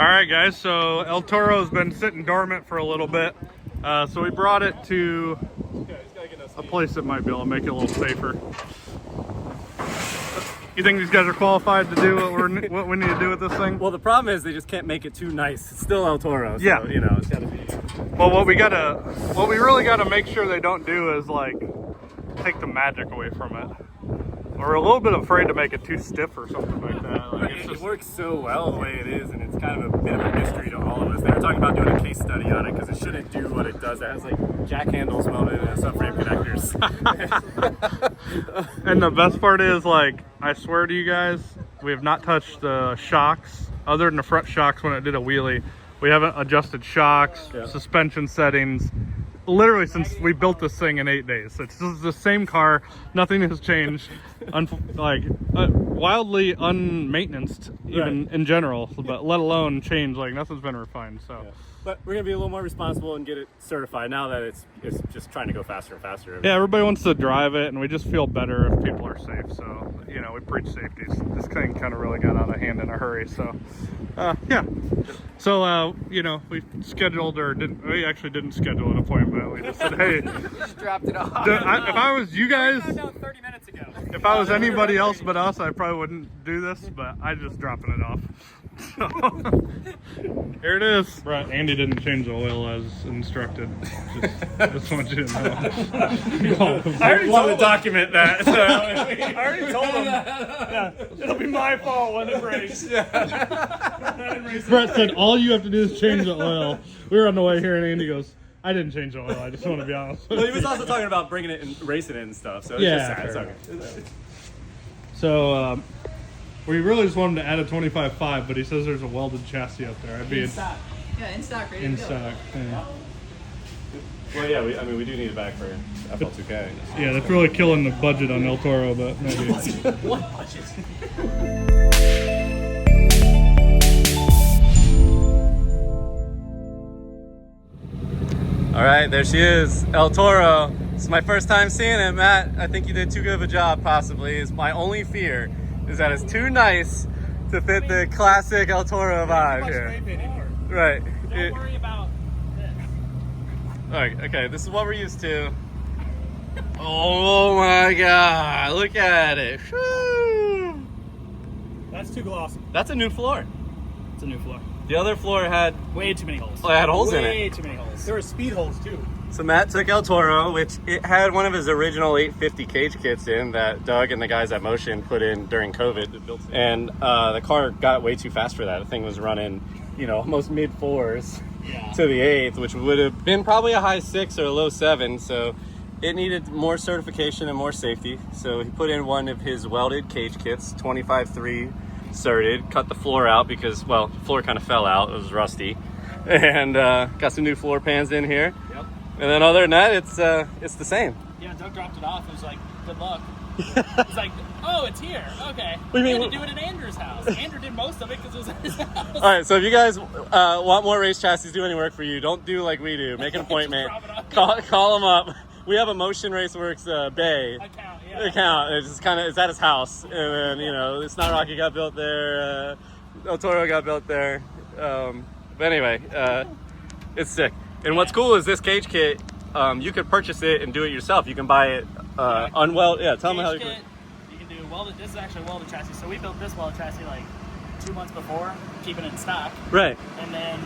All right, guys, so El Toro's been sitting dormant for a little bit. So we brought it to a place that might be able to make it a little safer. You think these guys are qualified to do what we need to do with this thing? Well, the problem is they just can't make it too nice. It's still El Toro, so, yeah. You know, it's gotta be. Well, what we really gotta make sure they don't do is like take the magic away from it. We're a little bit afraid to make it too stiff or something like that. Like, It works so well the way it is, and it's kind of a bit of a mystery to all of us. They were talking about doing a case study on it because it shouldn't do what it does. It has like jack handles welded and subframe connectors. And the best part is, like, I swear to you guys, we have not touched the shocks other than the front shocks when it did a wheelie. We haven't adjusted shocks, suspension settings. Literally since we built this thing in 8 days. It's just the same car. Nothing has changed. Wildly unmaintenanced, even in general, but let alone change. Like, nothing's been refined. So, but we're gonna be a little more responsible and get it certified now that it's just trying to go faster and faster. Yeah, everybody wants to drive it, and we just feel better if people are safe. So, you know, we preach safety. This thing kind of really got out of hand in a hurry. So, yeah. So, you know, we scheduled, we actually didn't schedule an appointment. We just said, hey, just dropped it off. If I was you guys, I found out 30 minutes ago. If I was anybody else but us, I probably wouldn't do this, but I'm just dropping it off. So, here it is. Right, Andy didn't change the oil as instructed. Just want you to know. I already want to document that. So. I already told him. Yeah, it'll be my fault when it breaks. Brett said, all you have to do is change the oil. We were on the way here, and Andy goes, I didn't change the oil. I just want to be honest. Well, he was also talking about bringing it and racing it and stuff. So it's just sad. It's okay. So we really just wanted to add a 25.5, but he says there's a welded chassis up there. In stock. Yeah, in stock, ready to go. Stock. Yeah. Well, yeah. We do need it back for FL2k. Yeah, that's really killing the budget on El Toro, but maybe. What budget? All right, there she is, El Toro. It's my first time seeing it, Matt. I think you did too good of a job, possibly. Is my only fear is that it's too nice to fit the classic El Toro vibe here. Right. Don't worry about this. All right, okay, this is what we're used to. Oh my God, look at it. Woo. That's too glossy. That's a new floor. It's a new floor. The other floor had Way too many holes. it had holes in it. Way too many holes. There were speed holes too. So Matt took El Toro, which it had one of his original 850 cage kits in that Doug and the guys at Motion put in during COVID. And the car got way too fast for that. The thing was running, you know, almost mid fours to the 8th, which would have been probably a high 6 or a low 7. So it needed more certification and more safety. So he put in one of his welded cage kits, 25.3 certed, cut the floor out because, well, the floor kind of fell out. It was rusty. And got some new floor pans in here. Yep. And then other than that, it's the same. Yeah, Doug dropped it off. It was like, good luck. It's like, oh, it's here. Okay. What do you mean? We had to do it at Andrew's house. Andrew did most of it because it was at his house. All right, so if you guys want more race chassis, do any work for you, don't do like we do. Make an appointment. Call them up. We have a Motion Raceworks Bay account. It's at his house, and then it's not Rocky got built there. El Toro got built there. But anyway, it's sick. And what's cool is this cage kit. You could purchase it and do it yourself. You can buy it unwelded. Yeah, tell me how you can. You can do welded. This is actually a welded chassis. So we built this welded chassis like 2 months before, keeping it in stock. Right. And then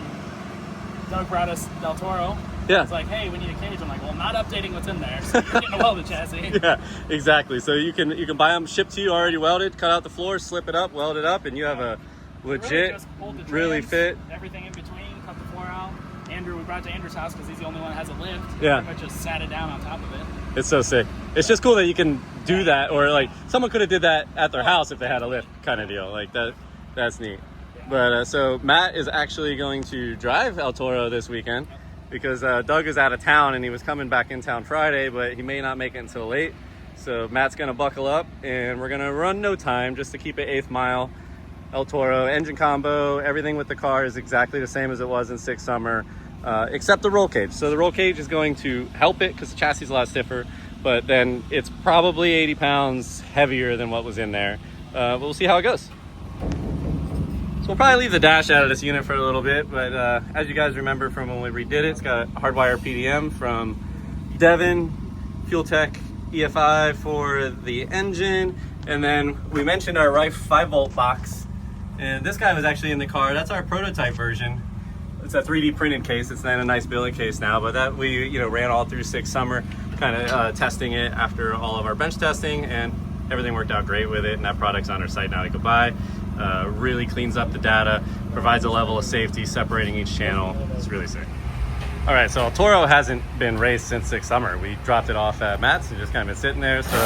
Doug brought us Del Toro. Yeah. It's like, hey, we need a cage. I'm like, well, I'm not updating what's in there. So you're getting a welded chassis. Yeah, exactly. So you can buy them shipped to you already welded, cut out the floor, slip it up, weld it up, and you have a legit, really fit. Everything in between, cut the floor out. We brought it to Andrew's house because he's the only one that has a lift. Yeah. But just sat it down on top of it. It's so sick. It's just cool that you can do that, or like someone could have did that at their house if they had a lift kind of deal. Like that. That's neat. Yeah. But so Matt is actually going to drive El Toro this weekend because Doug is out of town and he was coming back in town Friday, but he may not make it until late. So Matt's gonna buckle up and we're gonna run no time just to keep it 8th mile. El Toro engine combo, everything with the car is exactly the same as it was in 6 Summer. Except the roll cage. So the roll cage is going to help it because the chassis is a lot stiffer, but then it's probably 80 pounds heavier than what was in there. But we'll see how it goes. we'll probably leave the dash out of this unit for a little bit, but as you guys remember from when we redid it, it's got a hardwire PDM from Devon, Fuel Tech EFI for the engine, and then we mentioned our Rife 5-volt box, and this guy was actually in the car. That's our prototype version. It's a 3D printed case. It's not a nice billet case now, but that we ran all through 6 summer, kind of testing it after all of our bench testing, and everything worked out great with it, and that product's on our site now to go buy. Really cleans up the data, provides a level of safety separating each channel. It's really sick. All right, so Toro hasn't been raced since 6 summer. We dropped it off at Matt's and just kind of been sitting there. So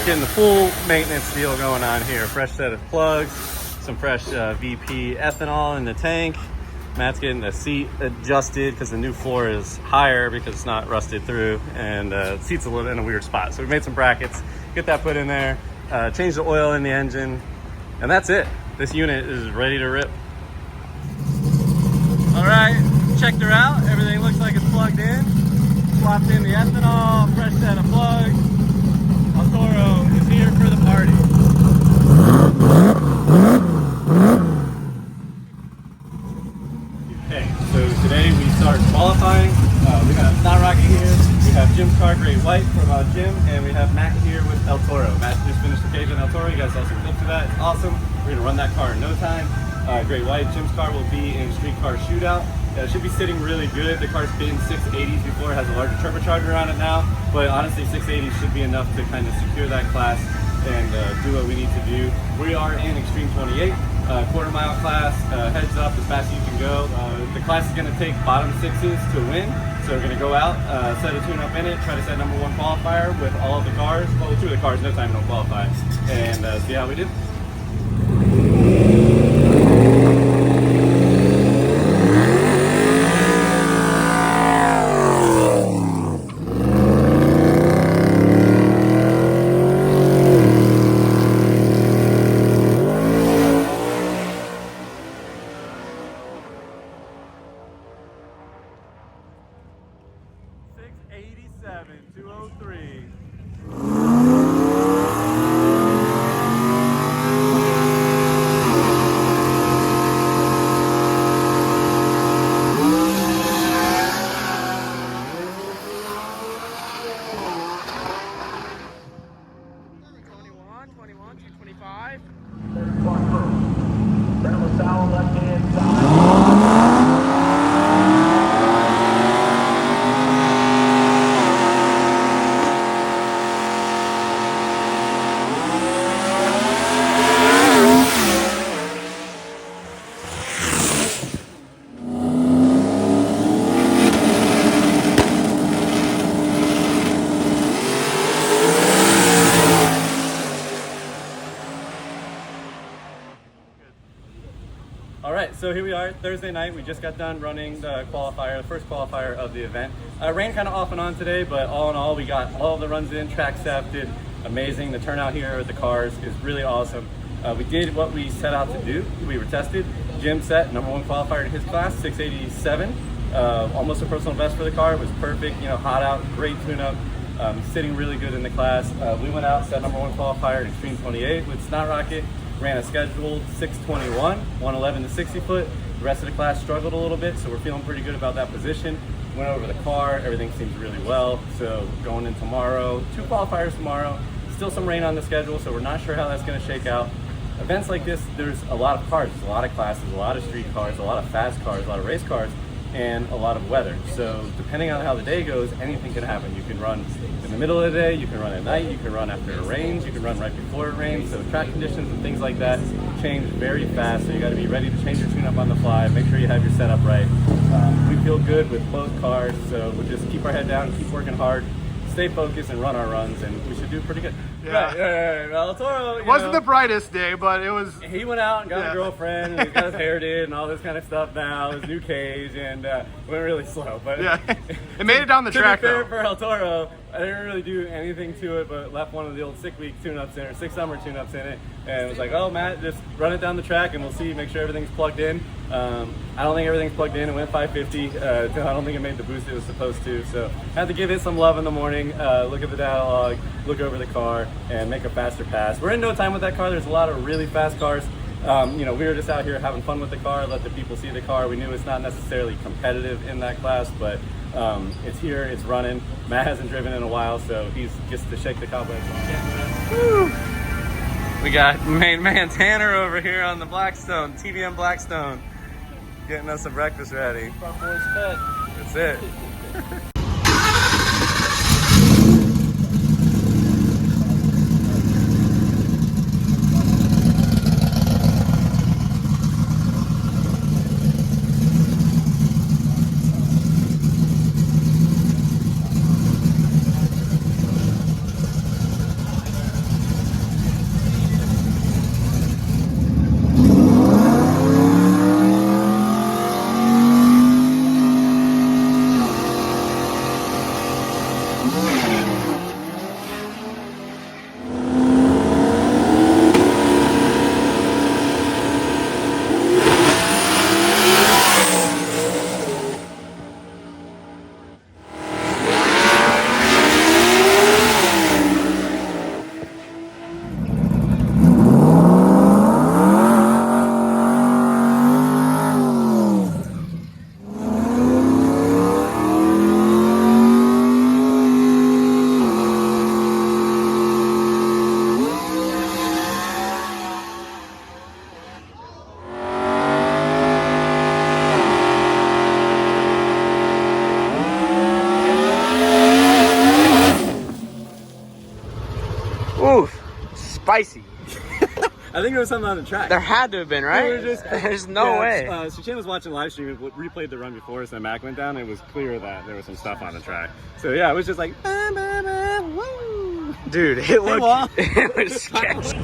getting the full maintenance deal going on here. Fresh set of plugs, some fresh VP ethanol in the tank. Matt's getting the seat adjusted because the new floor is higher because it's not rusted through, and the seat's a little in a weird spot. So we made some brackets, get that put in there, change the oil in the engine, and that's it. This unit is ready to rip. All right, checked her out. Everything looks like it's plugged in. Swapped in the ethanol, fresh set of plugs. El Toro is here for the party. Okay, so today we start qualifying. We have Snot Rocket here. We have Jim's car, Great White from Jim, and we have Matt here with El Toro. Matt just finished the cage on El Toro. You guys saw some clips of that. It's awesome. We're gonna run that car in no time. Great White, Jim's car will be in street car shootout. It should be sitting really good. The car's been 680s before. It has a larger turbocharger on it now, but honestly 680s should be enough to kind of secure that class and do what we need to do. We are in Extreme 28, quarter-mile class, heads up as fast as you can go. The class is going to take bottom 6s to win, so we're going to go out, set a tune-up in it, try to set #1 qualifier with all of the cars, well, 2 of the cars, no time, no qualify, and see how we do. So here we are, Thursday night. We just got done running the qualifier, the first qualifier of the event. Rain kind of off and on today, but all in all, we got all of the runs in. Track staff did amazing. The turnout here with the cars is really awesome. We did what we set out to do. We were tested. Jim set #1 qualifier in his class, 687. Almost a personal best for the car. It was perfect, hot out, great tune-up. Sitting really good in the class. We went out, set #1 qualifier in Extreme 28 with Snot Rocket. Ran a scheduled 621, 111 to 60 foot. The rest of the class struggled a little bit, so we're feeling pretty good about that position. Went over the car, everything seems really well. So going in tomorrow, 2 qualifiers tomorrow. Still some rain on the schedule, so we're not sure how that's gonna shake out. Events like this, there's a lot of cars, a lot of classes, a lot of street cars, a lot of fast cars, a lot of race cars, and a lot of weather. So depending on how the day goes, anything can happen. You can run in the middle of the day, you can run at night, you can run after it rains, you can run right before it rains. So track conditions and things like that change very fast. So you gotta be ready to change your tune-up on the fly, make sure you have your setup right. We feel good with both cars, so we'll just keep our head down, keep working hard, stay focused and run our runs, and we should do pretty good. Yeah. Right. Well, Toro, it wasn't the brightest day, but it was. He went out and got a girlfriend, and he's got his hair did, and all this kind of stuff now, his new cage, and went really slow. But yeah, it made it down the track. To be fair for El Toro, I didn't really do anything to it, but left one of the old 6-week tune-ups in, or 6 summer tune-ups in it, and it was like, oh, Matt, just run it down the track, and we'll see, make sure everything's plugged in. I don't think everything's plugged in. It went 550. I don't think it made the boost it was supposed to, so I had to give it some love in the morning, look at the data log, look over the car, and make a faster pass. We're in no time with that car. There's a lot of really fast cars You know, we were just out here having fun with the car, let the people see the car. We knew it's not necessarily competitive in that class, but it's here, it's running. Matt hasn't driven in a while, so he's just to shake the cobwebs off. Woo! We got main man Tanner over here on the Blackstone, TVM Blackstone, getting us some breakfast ready. That's it. Oof, spicy. I think there was something on the track. There had to have been, right? We were just- There's no way. So Chan was watching live stream, replayed the run before us, and Mac went down, and it was clear that there was some stuff on the track. So yeah, it was just like, woo! Dude, it looked, it was sketchy.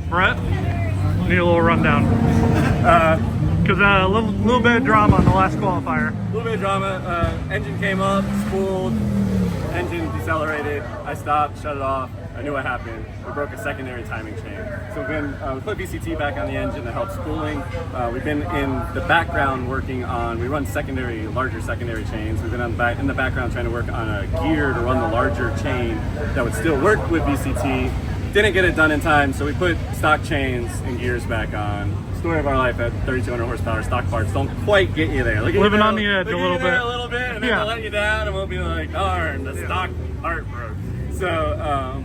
Brett, need a little rundown. Because a little bit of drama on the last qualifier. A little bit of drama. Engine came up, spooled, engine decelerated. I stopped, shut it off. I knew what happened. We broke a secondary timing chain. So we put VCT back on the engine to help spooling. We've been in the background working on, we run larger secondary chains. We've been in the background trying to work on a gear to run the larger chain that would still work with VCT. Didn't get it done in time, so we put stock chains and gears back on. Story of our life at 3,200 horsepower. Stock parts don't quite get you there. Living on the edge a little bit. A little bit, and then they'll let you down, and we'll be like, darn, the stock part broke. So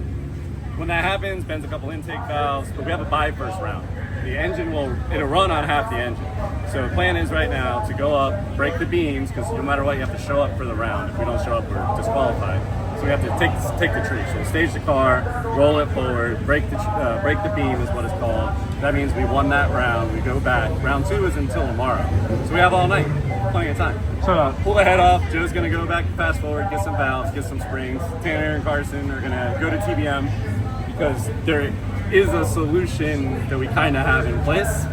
when that happens, bends a couple intake valves, but we have a buy first round. The engine it'll run on half the engine. So the plan is right now to go up, break the beams, because no matter what, you have to show up for the round. If we don't show up, we're disqualified. So we have to take the tree. So we stage the car, roll it forward, break the beam is what it's called. That means we won that round. We go back. Round 2 is until tomorrow. So we have all night, plenty of time. So pull the head off. Joe's gonna go back, fast forward, get some valves, get some springs. Tanner and Carson are gonna go to TBM because there is a solution that we kind of have in place,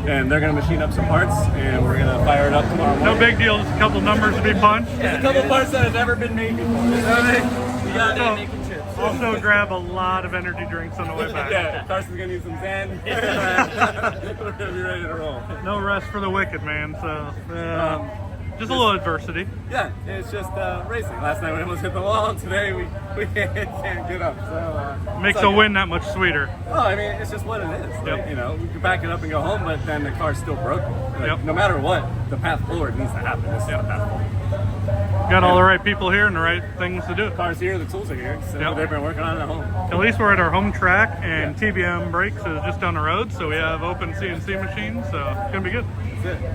and they're gonna machine up some parts, and we're gonna fire it up tomorrow morning. No big deal, just a couple numbers to be punched. There's a couple parts that have never been made before. You know what I mean? We got So, making chips. Also grab a lot of energy drinks on the way back. Yeah, Carson's gonna need some Zen. We're gonna be ready to roll. No rest for the wicked, man. So Just a little adversity. Yeah, it's just racing. Last night we almost hit the wall. Today we can't get up. So Makes it's a like win that much sweeter. Oh, I mean, it's just what it is. Like, Yep. you know, you can back it up and go home, but then the car's still broken. Like, Yep. No matter what, the path forward needs to happen. This is the path forward. Got all the right people here and the right things to do. The car's here, the tools are here. So Yep. they've been working on it at home. At least we're at our home track, and TBM Brakes is just down the road, so we have open CNC machines, so it's gonna be good. That's it.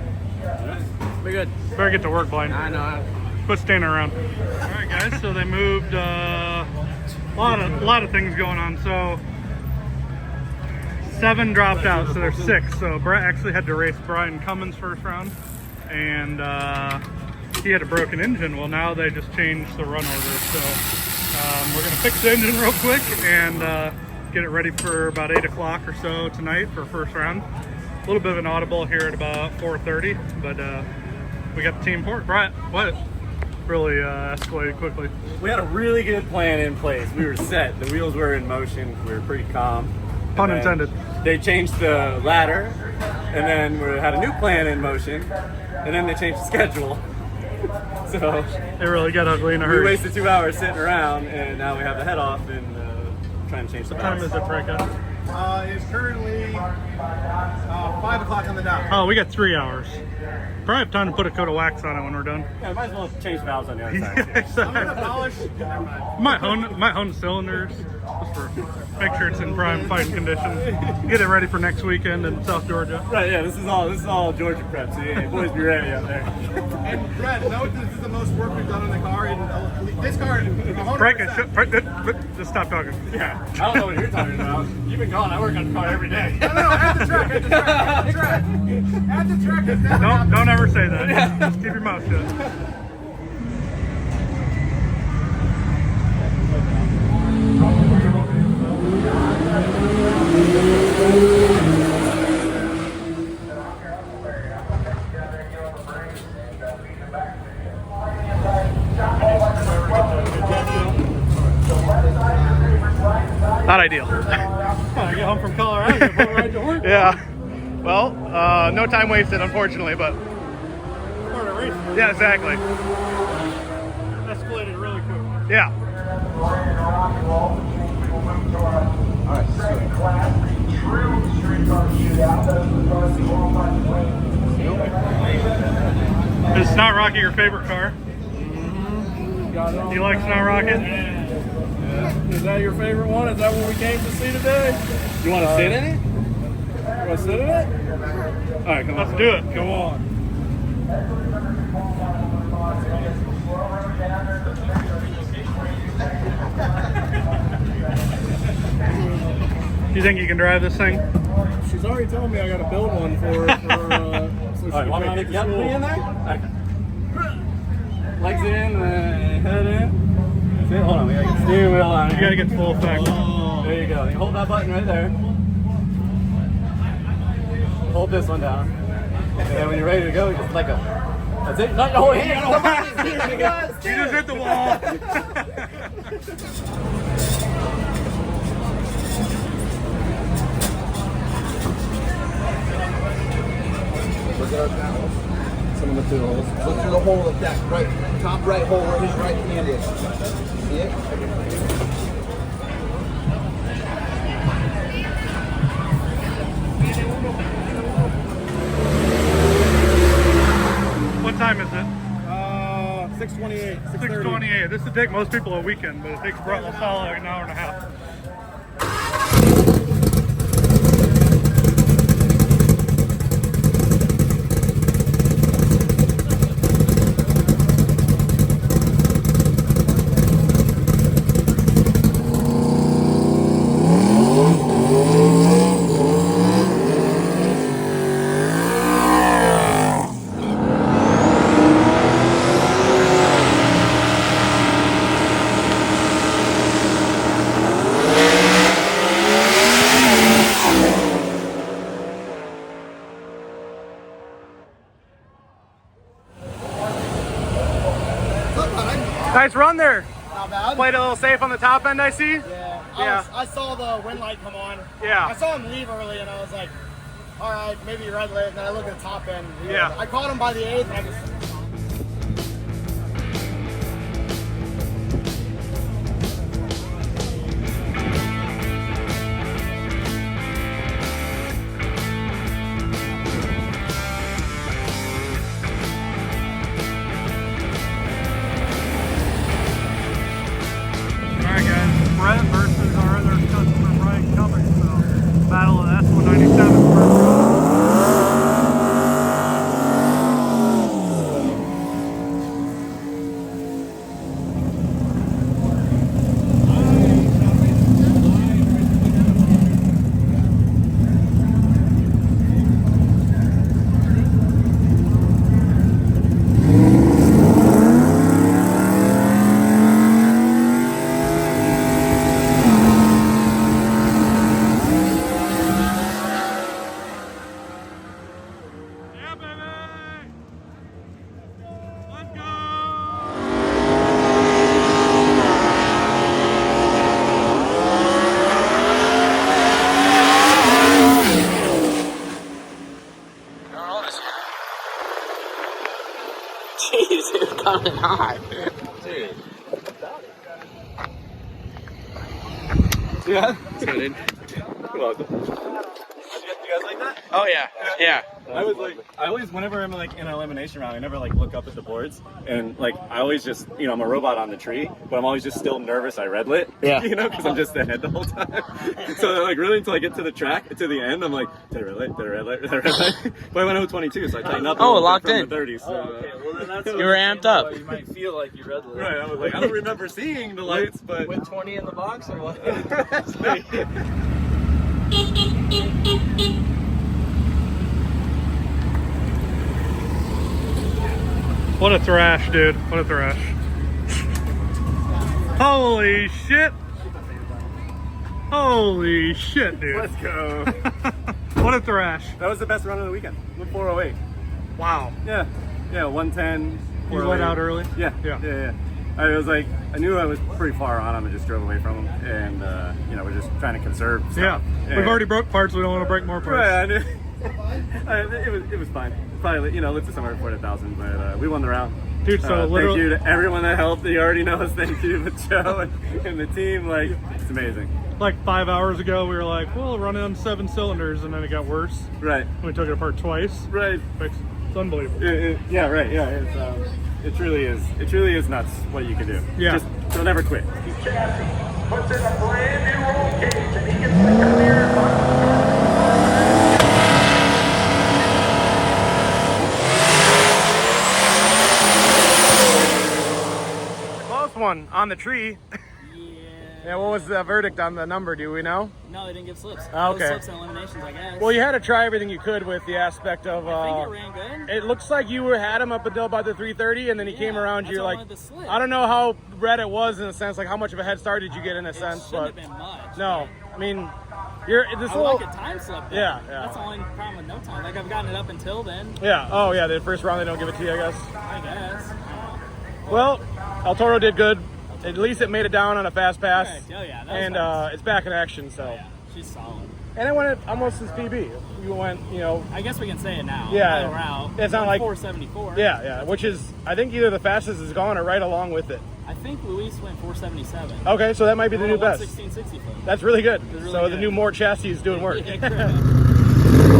All right. We're good. Better get to work, Blaine. I know. Quit standing around. All right, guys. So they moved a lot of things going on. So 7 dropped out, so there's 6. So Brett actually had to race Brian Cummins first round, and he had a broken engine. Well, now they just changed the run order. So we're gonna fix the engine real quick and get it ready for about 8 o'clock or so tonight for first round. A little bit of an audible here at about 4:30, but we got the team for it. Brett, what? Really escalated quickly. We had a really good plan in place. We were set. The wheels were in motion. We were pretty calm. Pun And then intended. They changed the ladder, and then we had a new plan in motion, and then they changed the schedule. So It really got ugly in a we hurry. wasted 2 hours sitting around, and now we have the head off and trying to change the What time balance. is it, Breakout? It's currently 5 o'clock on the dot. Oh, we got 3 hours. Probably have time to put a coat of wax on it when we're done. Yeah, might as well change valves on the other side. I'm gonna polish. Never mind. Might hone cylinders just for make sure it's in prime fighting condition. Get it ready for next weekend in South Georgia. Right, yeah, this is all Georgia prep, so yeah, boys be ready out there. And Brett, note this is the most work we've done on the car. And this car, 100%. Break it. Just stop talking. Yeah, I don't know what you're talking about. You've been gone. I work on the car every day. No, at the track, at the track, at the track. At the track, it's never happened. Don't ever say that. Just keep your mouth shut. Not ideal. I get home from Colorado, get boat ride to work. Yeah. Well, no time wasted, unfortunately, but Part of race. yeah, exactly. Escalated really quick. Yeah. Is Snot Rocket your favorite car? You like Snot Rocket? Is that your favorite one? Is that what we came to see today? You want to sit in it? You want to sit in it? All right, come Let's on. do it. Go on. Do you think you can drive this thing? She's already told me I got to build one for her. So she All right, can want me take to it to get school. me in there? Okay. Legs in, head in. See, hold on, we gotta get the steering wheel on. You gotta get full effect. There you go. You hold that button right there. Hold this one down. And then when you're ready to go, you just let go. That's it. Not your whole hand. Hold on. You just hit the wall. Look at our panels. Some of the two holes. Look through the hole of that right, top right hole where his right hand is. See it? What time is it? 6:28. 6:28. This would take most people a weekend, but it takes Brett LaSalle an hour and a half. Nice run there. Not bad. Played a little safe on the top end, I see. Yeah. Yeah. I saw the wind light come on. Yeah. I saw him leave early, and I was like, all right, maybe red lit. And then I looked at the top end. Yeah. I caught him by the 8th, and I just Jeez, it's coming hot. Dude. Yeah. You're welcome. You guys like that? Oh yeah, yeah. I always, whenever I'm like in an elimination round, I never like look up at the boards, and like I always just, you know, I'm a robot on the tree, but I'm always just still nervous I red lit, Yeah. you know, because I'm just ahead the whole time. So like really until I get to the track, to the end, I'm like, did I red light? Did I red light? Did I red light? But I went 022, so I tightened up. Oh, a little locked bit from in. the 30s. So, Well, then that's You were amped up. You might feel like you red lit. right, I was like, I don't remember seeing the lights, but With 20 in the box or what? What a thrash, dude. What a thrash. Holy shit. Holy shit, dude. let's go. What a thrash. That was the best run of the weekend. With 408. Wow. Yeah, 110. You let out early? Yeah. I was like, I knew I was pretty far on him and just drove away from him, and you know, we're just trying to conserve stuff. Yeah. We've already broke parts, we don't want to break more parts. Right, I knew. It was fine. Probably, you know, lifted somewhere at 40,000, but we won the round. Dude, so Thank literally, you to everyone that helped. He already knows. Thank you to Joe and the team. Like, it's amazing. like 5 hours ago, we were like, well, run on 7 cylinders, and then it got worse. Right. We took it apart twice. Right. It's unbelievable. Yeah. Right. Yeah. It truly is. It truly is nuts what you can do. Yeah. Just don't ever quit. Puts in a brand new roll cage and he gets the clear. Close one on the tree. Yeah, what was the verdict on the number? Do we know? No, they didn't give slips. Oh, okay. Slips and eliminations, I guess. Well, you had to try everything you could with the aspect of. I think it ran good. It looks like you had him up until about the 330, and then he came around that's you why I like. wanted the slip. I don't know how red it was in a sense, like how much of a head start did you get in a sense, Shouldn't but have been much. no, I mean, you're this I whole. like a time slip. Though. Yeah. That's the only problem with no time. Like I've gotten it up until then. Yeah. Oh yeah, the first round they don't give it to you, I guess. I guess. Well, El Toro did good. At least it made it down on a fast pass. Correct. Oh yeah. That was And nice. it's back in action, so. Oh, yeah. She's solid. And it went at almost his PB. You went, you know. I guess we can say it now. Yeah. Now we're out. It's not like 474. Yeah, which is I think either the fastest is gone or right along with it. I think Luis went 477. Okay, so that might be the new best. 1660 foot. That's really good. Really so the good. new more chassis is doing work. Yeah, correct.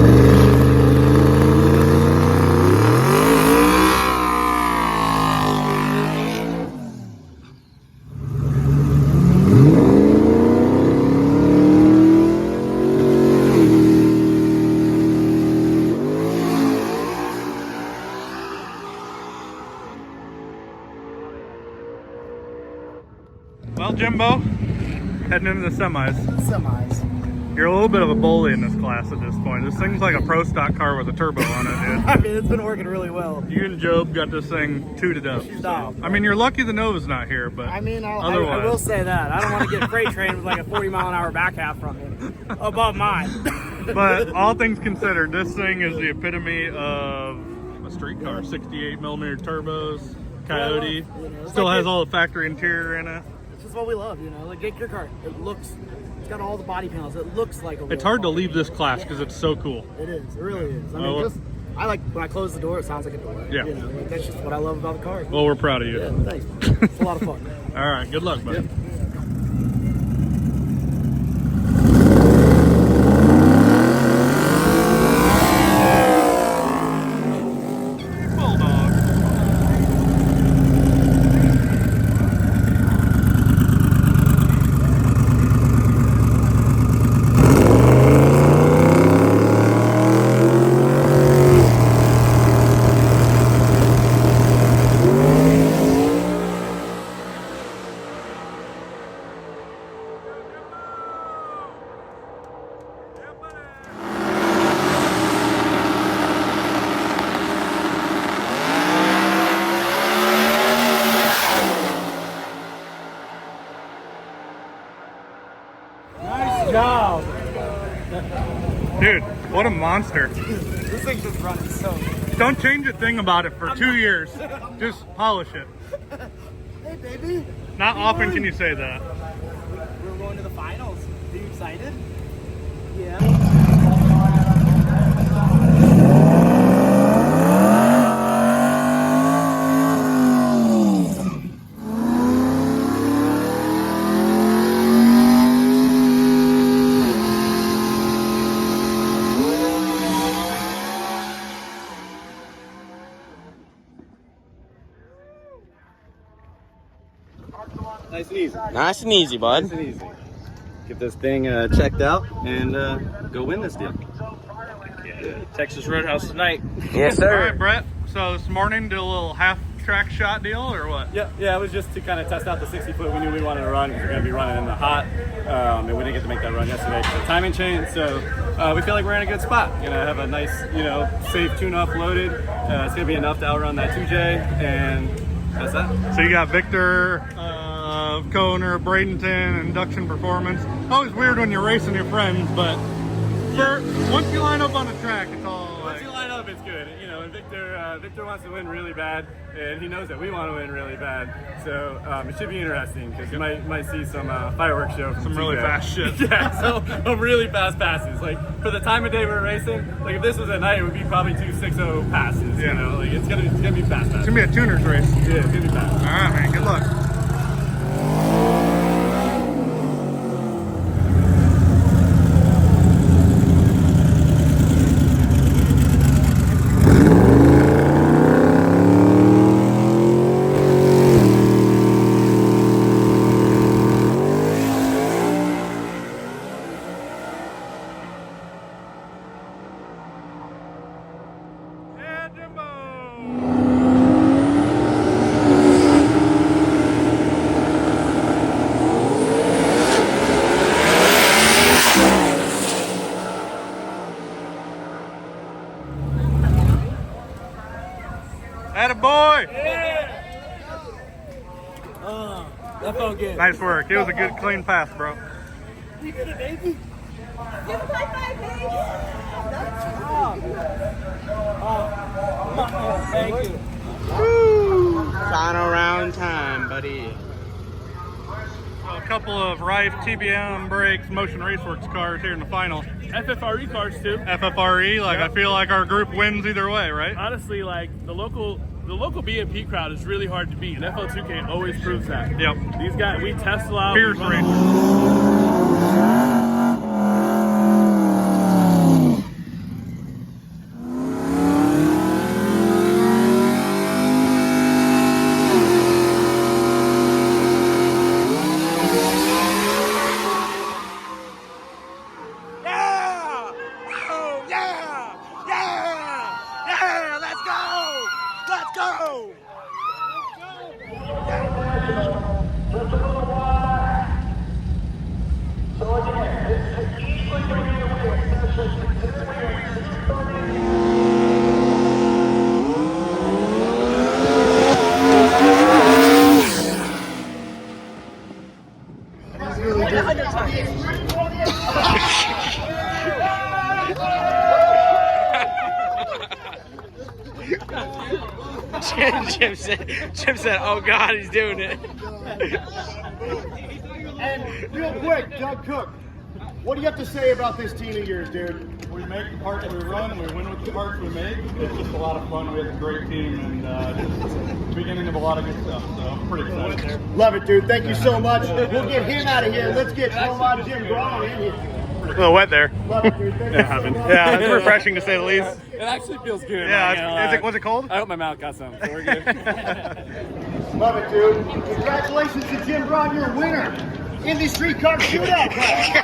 Well, Jimbo, heading into the semis. Semis. You're a little bit of a bully in this class at this point. This thing's like a pro stock car with a turbo on it, dude. I mean, it's been working really well. You and Job got this thing tooted up. Stop. I mean, you're lucky the Nova's not here, but I mean, I otherwise, will say that. I don't want to get freight trained with like a 40-mile-an-hour back half from it. Above mine. but all things considered, this thing is the epitome of a street car. 68 millimeter turbos, Coyote. Still has all the factory interior in it. It's just what we love, you know. Like, get your car. It looks, it's got all the body panels. It looks like a real It's hard to car. leave this class because it's so cool. It is. It really is. I Well, mean, just, I like, when I close the door, it sounds like a door. Yeah. You know, like, that's just what I love about the car. Well, we're proud of you. Yeah, thanks. It's a lot of fun. All right, good luck, buddy. Bulldog. No. Dude, what a monster. This thing's just running so good. Don't change a thing about it for 2 years. Just polish it. Hey, baby. Not often can you say that. We're going to the finals. Are you excited? Yeah. Nice and easy. Nice and easy, bud. Nice and easy. Get this thing checked out and go win this deal. Texas Roadhouse tonight. Yes, All sir. right, Brett. So this morning, did a little half-track shot deal, or what? Yeah, it was just to kind of test out the 60-foot. We knew we wanted to run because we're going to be running in the hot, and we didn't get to make that run yesterday because of the timing change. So we feel like we're in a good spot. Gonna have a nice, safe tune-up loaded. It's gonna be enough to outrun that 2J, and that's that. So you got Victor, Kohner, Bradenton, Induction Performance. Always weird when you're racing your friends, but once you line up on the track, it's all Once you line up, it's good. And Victor wants to win really bad, and he knows that we want to win really bad. So it should be interesting because you might see some fireworks show from some really 2J. fast shit. Yeah, some really fast passes. Like for the time of day we're racing, like if this was at night, it would be probably 2.60 passes. Yeah. Like it's gonna be fast. It's gonna be a tuner's race. Yeah, it's gonna be fast. All right, man. Good luck. Yeah, Jimbo. Attaboy! That felt good. Nice work. It was a good, clean pass, bro. You did it, baby. Thank you. Final round time, buddy. So a couple of Rife TBM brakes, Motion Raceworks cars here in the final. FFRE cars too. FFRE, I feel like our group wins either way, right? Honestly, like the local BMP crowd is really hard to beat, and FL2k always proves that. Yep. These guys, we test a lot. Fierce we run- racer. Jim said, oh God, he's doing it. And real quick, Doug Cook, what do you have to say about this team of yours, dude? We make the parts we run, we win with the parts we make. It's just a lot of fun. We have a great team and just the beginning of a lot of good stuff. So I'm pretty excited. Love it, dude. Thank you so much. We'll get him out of here. Let's get Roman Jim Brown in here. A little wet there. Love it, dude. Thank you so much. Yeah, it's refreshing to say the least. It actually feels good. Yeah, was it cold? I hope my mouth got some. So we're good. Love it, dude. Congratulations to Jim Brown, your winner in the street car shootout class.